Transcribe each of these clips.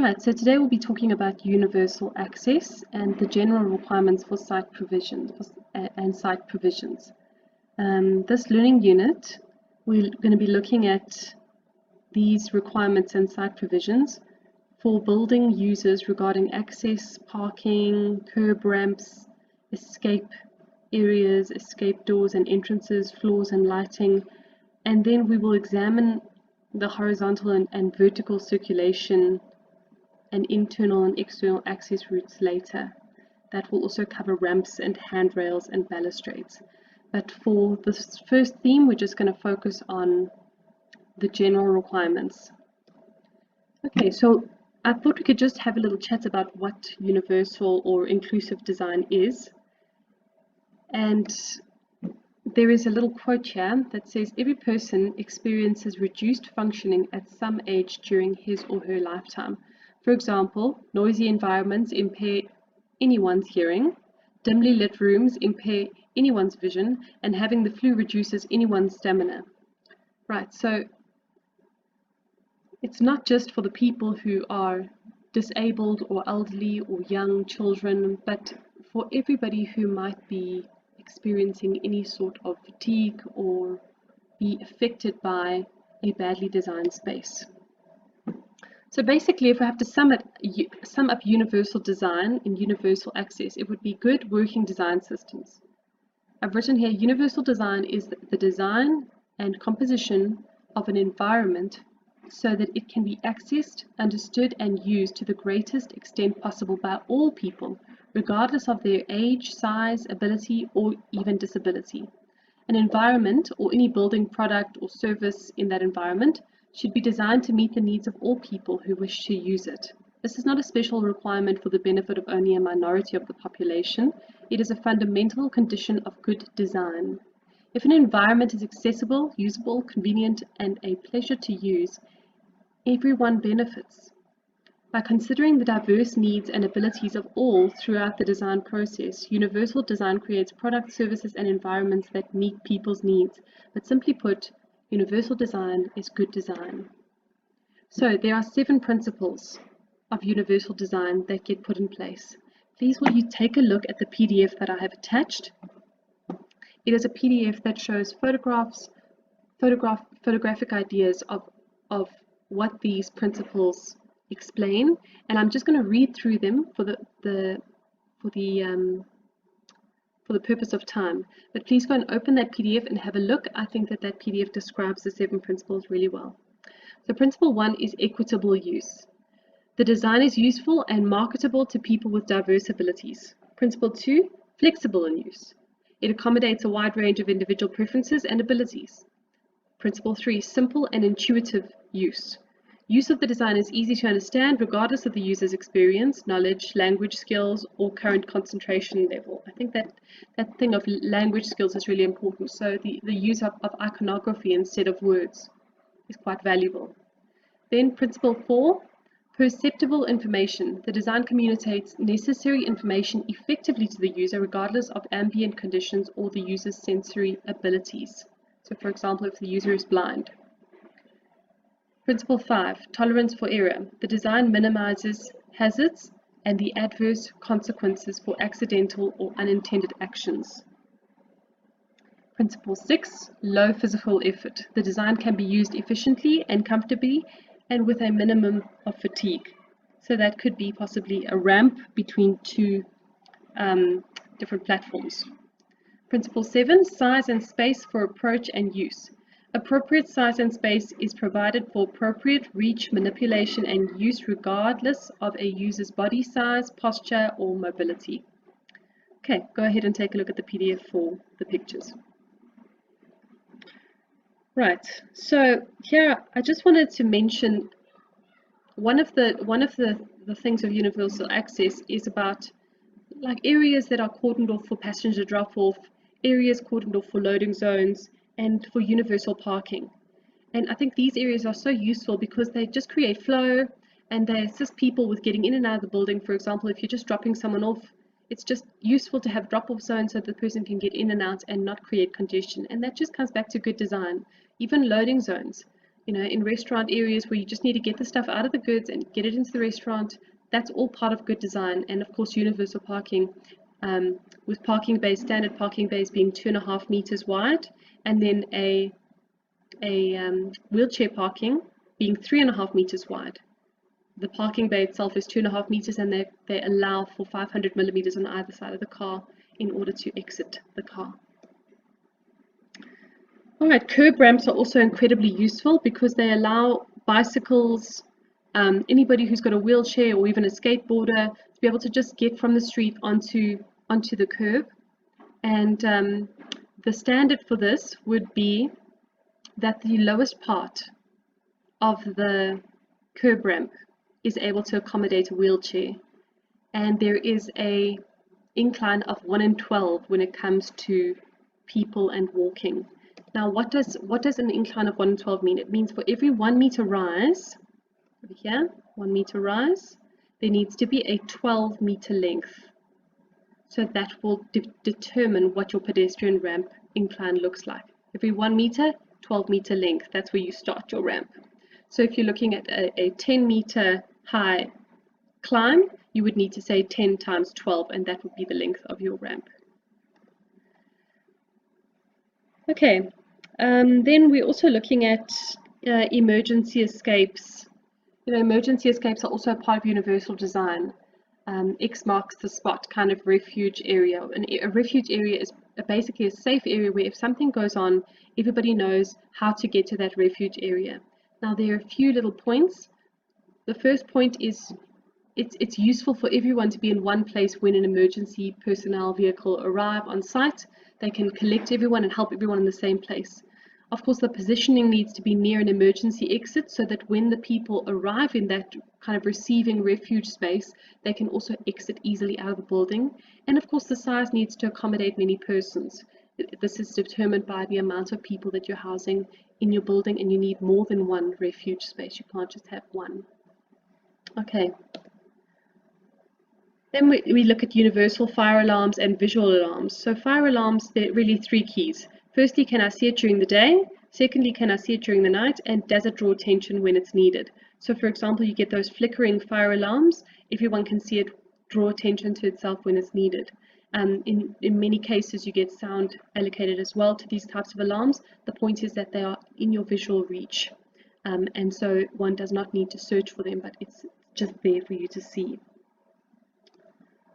Right, so today we'll be talking about universal access and the general requirements for site provision and site provisions. This learning unit, we're going to be looking at these requirements and site provisions for building users regarding access, parking, curb ramps, escape areas, escape doors and entrances, floors and lighting, and then we will examine the horizontal and vertical circulation and internal and external access routes later. That will also cover ramps and handrails and balustrades. But for this first theme, we're just going to focus on the general requirements. Okay, so I thought we could just have a little chat about what universal or inclusive design is. And there is a little quote here that says, every person experiences reduced functioning at some age during his or her lifetime. For example, noisy environments impair anyone's hearing, dimly lit rooms impair anyone's vision, and having the flu reduces anyone's stamina. Right, so it's not just for the people who are disabled or elderly or young children, but for everybody who might be experiencing any sort of fatigue or be affected by a badly designed space. So basically, if I have to sum up universal design and universal access, it would be good working design systems. I've written here, universal design is the design and composition of an environment so that it can be accessed, understood, and used to the greatest extent possible by all people, regardless of their age, size, ability, or even disability. An environment, or any building, product, or service in that environment, should be designed to meet the needs of all people who wish to use it. This is not a special requirement for the benefit of only a minority of the population. It is a fundamental condition of good design. If an environment is accessible, usable, convenient, and a pleasure to use, everyone benefits. By considering the diverse needs and abilities of all throughout the design process, universal design creates products, services, and environments that meet people's needs. But simply put, universal design is good design. So there are 7 principles of universal design that get put in place. Please will you take a look at the PDF that I have attached. It is a PDF that shows photographic ideas of what these principles explain, and I'm just going to read through them for the purpose of time. But please go and open that PDF and have a look. I think that PDF describes the 7 principles really well. So principle 1 is equitable use. The design is useful and marketable to people with diverse abilities. Principle 2, flexible in use. It accommodates a wide range of individual preferences and abilities. Principle 3, simple and intuitive use. Use of the design is easy to understand regardless of the user's experience, knowledge, language skills, or current concentration level. I think that thing of language skills is really important. So the use of iconography instead of words is quite valuable. Then principle 4, perceptible information. The design communicates necessary information effectively to the user regardless of ambient conditions or the user's sensory abilities. So for example, if the user is blind. Principle 5, tolerance for error. The design minimizes hazards and the adverse consequences for accidental or unintended actions. Principle 6, low physical effort. The design can be used efficiently and comfortably and with a minimum of fatigue. So that could be possibly a ramp between 2 different platforms. Principle 7, size and space for approach and use. Appropriate size and space is provided for appropriate reach, manipulation, and use regardless of a user's body size, posture, or mobility. Okay, go ahead and take a look at the PDF for the pictures. Right, so here I just wanted to mention one of the things of universal access is about like areas that are cordoned off for passenger drop-off, areas cordoned off for loading zones, and for universal parking. And I think these areas are so useful because they just create flow and they assist people with getting in and out of the building. For example, if you're just dropping someone off, it's just useful to have drop-off zones so the person can get in and out and not create congestion. And that just comes back to good design. Even loading zones. You know, in restaurant areas where you just need to get the stuff out of the goods and get it into the restaurant, that's all part of good design. And of course, universal parking, with parking bays, standard parking bays being 2.5 meters wide, and then a wheelchair parking being 3.5 meters wide. The parking bay itself is 2.5 meters, and they allow for 500 millimeters on either side of the car in order to exit the car. All right, curb ramps are also incredibly useful because they allow bicycles, anybody who's got a wheelchair or even a skateboarder, to be able to just get from the street onto the curb. And the standard for this would be that the lowest part of the curb ramp is able to accommodate a wheelchair, and there is a incline of 1 in 12 when it comes to people and walking. Now, what does an incline of 1 in 12 mean? It means for every 1 meter rise, over here, 1 meter rise, there needs to be a 12 meter length. So that will determine what your pedestrian ramp incline looks like. Every 1 meter, 12 meter length, that's where you start your ramp. So if you're looking at a 10 meter high climb, you would need to say 10 times 12, and that would be the length of your ramp. Okay, then we're also looking at emergency escapes. You know, emergency escapes are also a part of universal design. X marks the spot kind of refuge area. And a refuge area is basically a safe area where if something goes on, everybody knows how to get to that refuge area. Now, there are a few little points. The first point is it's useful for everyone to be in one place when an emergency personnel vehicle arrive on site. They can collect everyone and help everyone in the same place. Of course, the positioning needs to be near an emergency exit so that when the people arrive in that kind of receiving refuge space, they can also exit easily out of the building. And of course, the size needs to accommodate many persons. This is determined by the amount of people that you're housing in your building, and you need more than one refuge space. You can't just have one. Okay. Then we look at universal fire alarms and visual alarms. So fire alarms, there are really 3 keys. Firstly, can I see it during the day? Secondly, can I see it during the night? And does it draw attention when it's needed? So for example, you get those flickering fire alarms. Everyone can see it draw attention to itself when it's needed. In many cases, you get sound allocated as well to these types of alarms. The point is that they are in your visual reach. And so one does not need to search for them, but it's just there for you to see.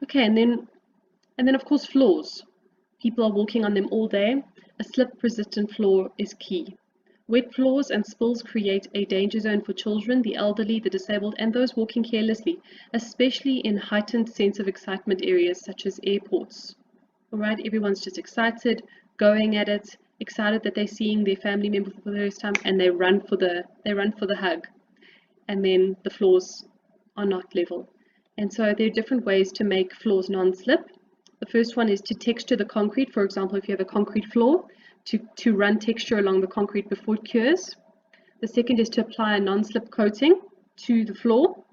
Okay, and then of course floors. People are walking on them all day. A slip-resistant floor is key. Wet floors and spills create a danger zone for children, the elderly, the disabled, and those walking carelessly, especially in heightened sense of excitement areas such as airports. All right, everyone's just excited, going at it, excited that they're seeing their family member for the first time, and they run for the hug, and then the floors are not level. And so there are different ways to make floors non-slip. The first one is to texture the concrete. For example, if you have a concrete floor, to run texture along the concrete before it cures. The second is to apply a non-slip coating to the floor.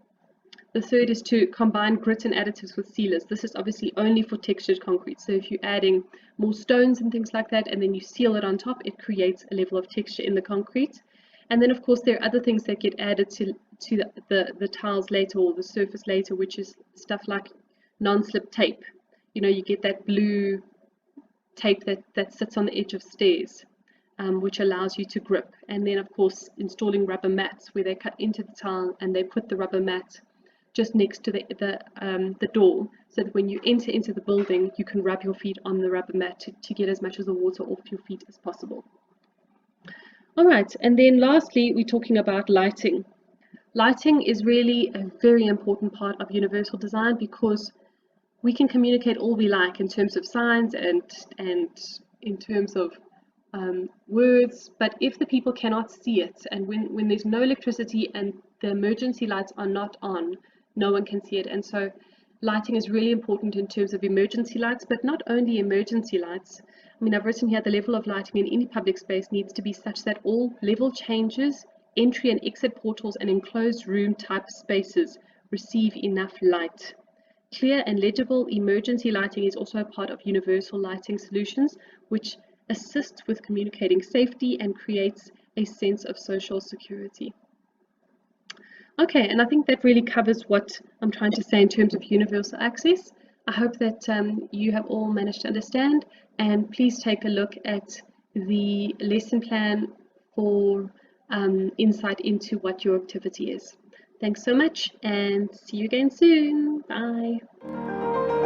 The third is to combine grit and additives with sealers. This is obviously only for textured concrete. So if you're adding more stones and things like that, and then you seal it on top, it creates a level of texture in the concrete. And then of course there are other things that get added to the tiles later, or the surface later, which is stuff like non-slip tape. You know, you get that blue tape that sits on the edge of stairs, which allows you to grip. And then of course installing rubber mats where they cut into the tile and they put the rubber mat just next to the door, so that when you enter into the building you can rub your feet on the rubber mat to get as much of the water off your feet as possible. All right, and then lastly we're talking about lighting. Lighting is really a very important part of universal design, because we can communicate all we like in terms of signs and in terms of words, but if the people cannot see it, and when there's no electricity and the emergency lights are not on, no one can see it. And so lighting is really important in terms of emergency lights, but not only emergency lights. I mean, I've written here the level of lighting in any public space needs to be such that all level changes, entry and exit portals, and enclosed room type spaces receive enough light. Clear and legible emergency lighting is also a part of universal lighting solutions, which assists with communicating safety and creates a sense of social security. Okay, and I think that really covers what I'm trying to say in terms of universal access. I hope that you have all managed to understand, and please take a look at the lesson plan for insight into what your activity is. Thanks so much, and see you again soon. Bye.